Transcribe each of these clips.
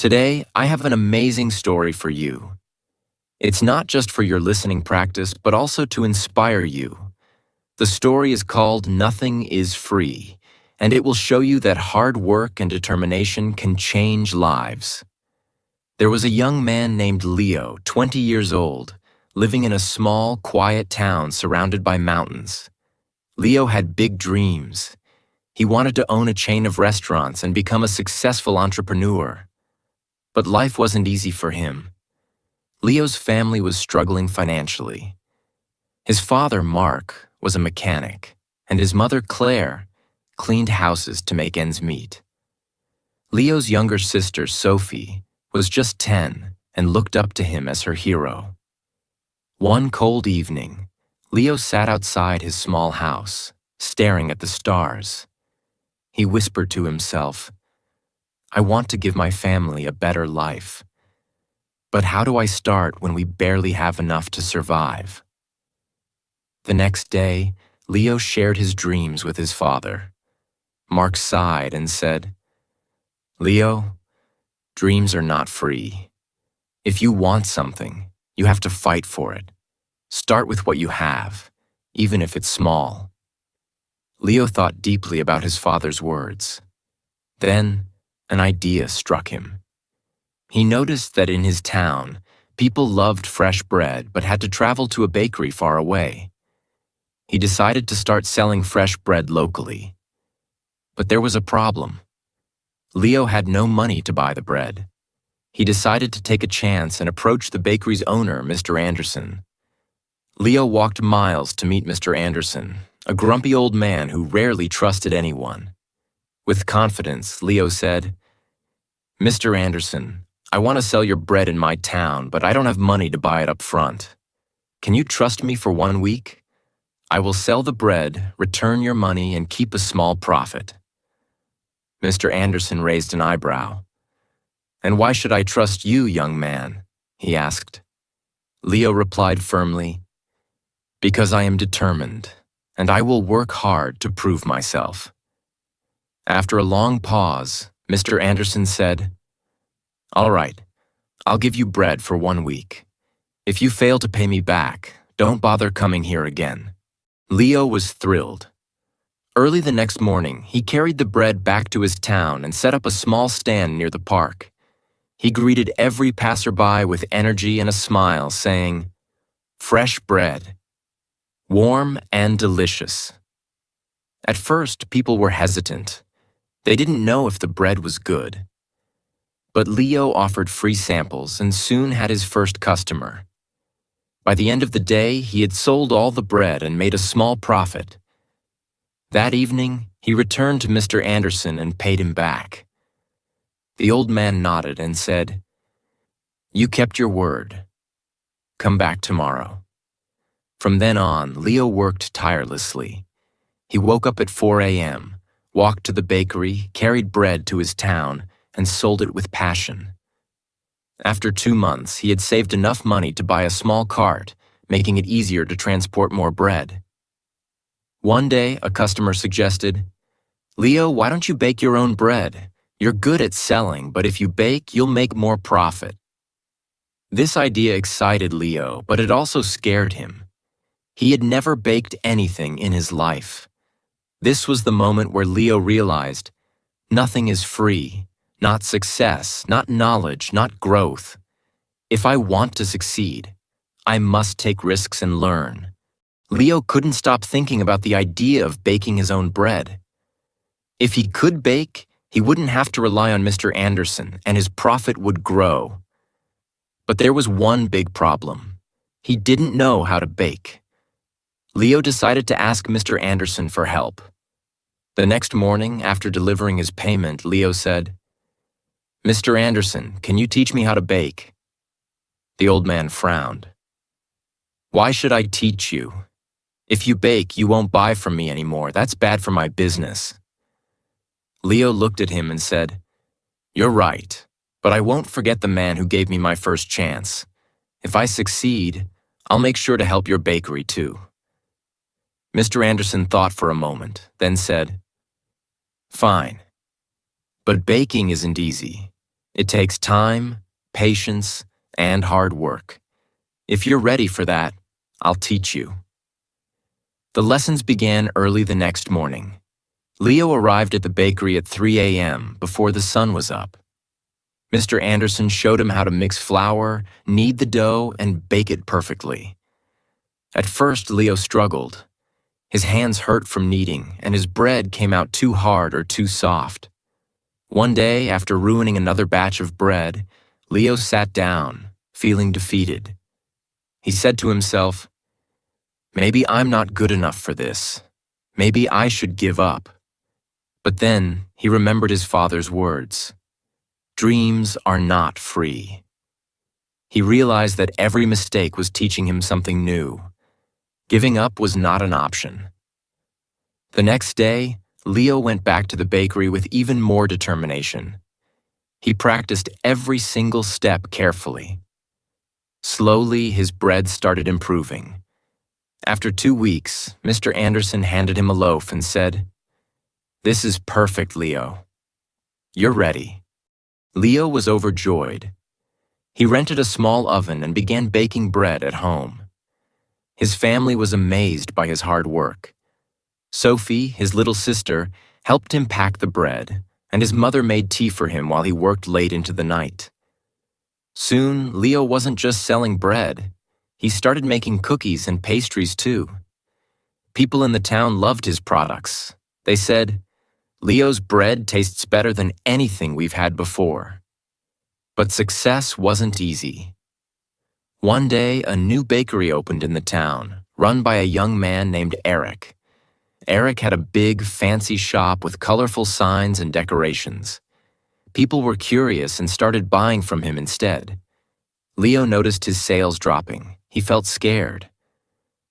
Today, I have an amazing story for you. It's not just for your listening practice, but also to inspire you. The story is called Nothing is Free, and it will show you that hard work and determination can change lives. There was a young man named Leo, 20 years old, living in a small, quiet town surrounded by mountains. Leo had big dreams. He wanted to own a chain of restaurants and become a successful entrepreneur. But life wasn't easy for him. Leo's family was struggling financially. His father, Mark, was a mechanic, and his mother, Claire, cleaned houses to make ends meet. Leo's younger sister, Sophie, was just 10 and looked up to him as her hero. One cold evening, Leo sat outside his small house, staring at the stars. He whispered to himself, "I want to give my family a better life. But how do I start when we barely have enough to survive?" The next day, Leo shared his dreams with his father. Mark sighed and said, "Leo, dreams are not free. If you want something, you have to fight for it. Start with what you have, even if it's small." Leo thought deeply about his father's words. Then, an idea struck him. He noticed that in his town, people loved fresh bread but had to travel to a bakery far away. He decided to start selling fresh bread locally. But there was a problem. Leo had no money to buy the bread. He decided to take a chance and approach the bakery's owner, Mr. Anderson. Leo walked miles to meet Mr. Anderson, a grumpy old man who rarely trusted anyone. With confidence, Leo said, "Mr. Anderson, I want to sell your bread in my town, but I don't have money to buy it up front. Can you trust me for 1 week? I will sell the bread, return your money, and keep a small profit." Mr. Anderson raised an eyebrow. "And why should I trust you, young man?" he asked. Leo replied firmly, "Because I am determined, and I will work hard to prove myself." After a long pause, Mr. Anderson said, "All right, I'll give you bread for 1 week. If you fail to pay me back, don't bother coming here again." Leo was thrilled. Early the next morning, he carried the bread back to his town and set up a small stand near the park. He greeted every passerby with energy and a smile, saying, "Fresh bread, warm and delicious." At first, people were hesitant. They didn't know if the bread was good. But Leo offered free samples and soon had his first customer. By the end of the day, he had sold all the bread and made a small profit. That evening, he returned to Mr. Anderson and paid him back. The old man nodded and said, "You kept your word. Come back tomorrow." From then on, Leo worked tirelessly. He woke up at 4 a.m., walked to the bakery, carried bread to his town, and sold it with passion. After 2 months, he had saved enough money to buy a small cart, making it easier to transport more bread. One day, a customer suggested, "Leo, why don't you bake your own bread? You're good at selling, but if you bake, you'll make more profit." This idea excited Leo, but it also scared him. He had never baked anything in his life. This was the moment where Leo realized, nothing is free, not success, not knowledge, not growth. If I want to succeed, I must take risks and learn. Leo couldn't stop thinking about the idea of baking his own bread. If he could bake, he wouldn't have to rely on Mr. Anderson, and his profit would grow. But there was one big problem. He didn't know how to bake. Leo decided to ask Mr. Anderson for help. The next morning, after delivering his payment, Leo said, "Mr. Anderson, can you teach me how to bake?" The old man frowned. "Why should I teach you? If you bake, you won't buy from me anymore. That's bad for my business." Leo looked at him and said, "You're right, but I won't forget the man who gave me my first chance. If I succeed, I'll make sure to help your bakery too." Mr. Anderson thought for a moment, then said, "Fine, but baking isn't easy. It takes time, patience, and hard work. If you're ready for that, I'll teach you. The lessons began early the next morning. Leo arrived at the bakery at 3 a.m. before the sun was up. Mr. Anderson showed him how to mix flour, knead the dough, and bake it perfectly. At first, Leo struggled. His hands hurt from kneading, and his bread came out too hard or too soft. One day, after ruining another batch of bread, Leo sat down, feeling defeated. He said to himself, "Maybe I'm not good enough for this. Maybe I should give up." But then he remembered his father's words. Dreams are not free. He realized that every mistake was teaching him something new. Giving up was not an option. The next day, Leo went back to the bakery with even more determination. He practiced every single step carefully. Slowly, his bread started improving. After 2 weeks, Mr. Anderson handed him a loaf and said, "This is perfect, Leo. You're ready." Leo was overjoyed. He rented a small oven and began baking bread at home. His family was amazed by his hard work. Sophie, his little sister, helped him pack the bread, and his mother made tea for him while he worked late into the night. Soon, Leo wasn't just selling bread. He started making cookies and pastries too. People in the town loved his products. They said, "Leo's bread tastes better than anything we've had before." But success wasn't easy. One day, a new bakery opened in the town, run by a young man named Eric. Eric had a big, fancy shop with colorful signs and decorations. People were curious and started buying from him instead. Leo noticed his sales dropping. He felt scared.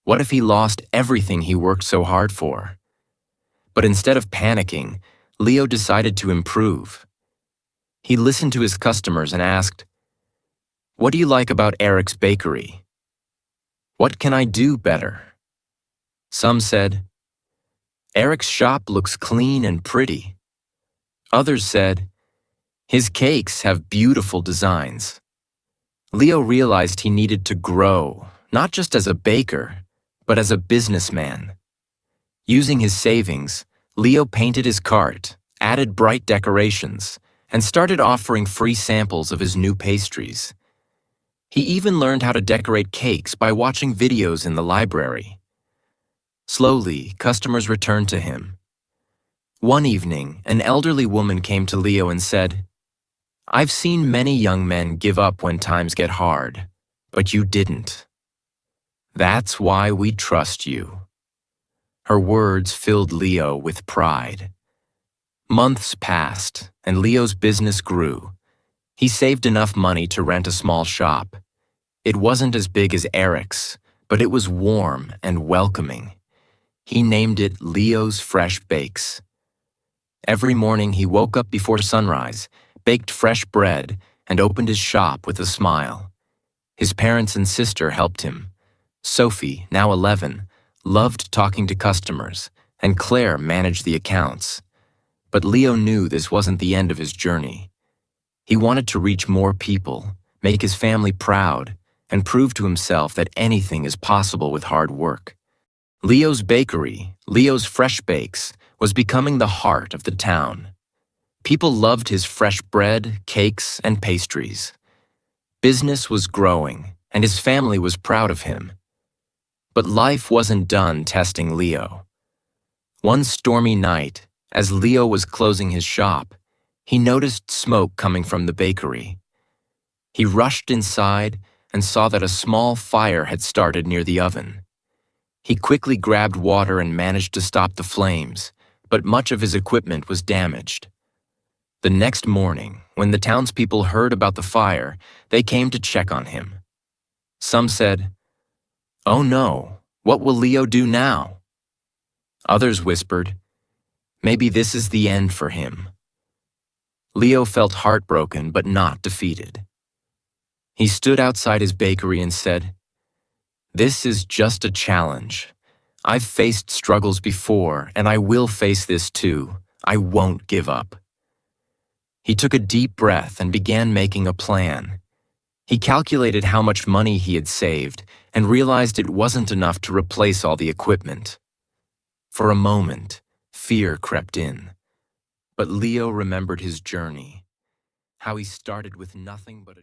What if he lost everything he worked so hard for? But instead of panicking, Leo decided to improve. He listened to his customers and asked, "What do you like about Eric's bakery? What can I do better?" Some said, "Eric's shop looks clean and pretty." Others said, "His cakes have beautiful designs." Leo realized he needed to grow, not just as a baker, but as a businessman. Using his savings, Leo painted his cart, added bright decorations, and started offering free samples of his new pastries. He even learned how to decorate cakes by watching videos in the library. Slowly, customers returned to him. One evening, an elderly woman came to Leo and said, "I've seen many young men give up when times get hard, but you didn't. That's why we trust you." Her words filled Leo with pride. Months passed, and Leo's business grew. He saved enough money to rent a small shop. It wasn't as big as Eric's, but it was warm and welcoming. He named it Leo's Fresh Bakes. Every morning he woke up before sunrise, baked fresh bread, and opened his shop with a smile. His parents and sister helped him. Sophie, now 11, loved talking to customers, and Claire managed the accounts. But Leo knew this wasn't the end of his journey. He wanted to reach more people, make his family proud, and prove to himself that anything is possible with hard work. Leo's bakery, Leo's Fresh Bakes, was becoming the heart of the town. People loved his fresh bread, cakes, and pastries. Business was growing, and his family was proud of him. But life wasn't done testing Leo. One stormy night, as Leo was closing his shop, he noticed smoke coming from the bakery. He rushed inside and saw that a small fire had started near the oven. He quickly grabbed water and managed to stop the flames, but much of his equipment was damaged. The next morning, when the townspeople heard about the fire, they came to check on him. Some said, "Oh no, what will Leo do now?" Others whispered, "Maybe this is the end for him." Leo felt heartbroken but not defeated. He stood outside his bakery and said, "This is just a challenge. I've faced struggles before, and I will face this too. I won't give up." He took a deep breath and began making a plan. He calculated how much money he had saved and realized it wasn't enough to replace all the equipment. For a moment, fear crept in. But Leo remembered his journey, how he started with nothing but a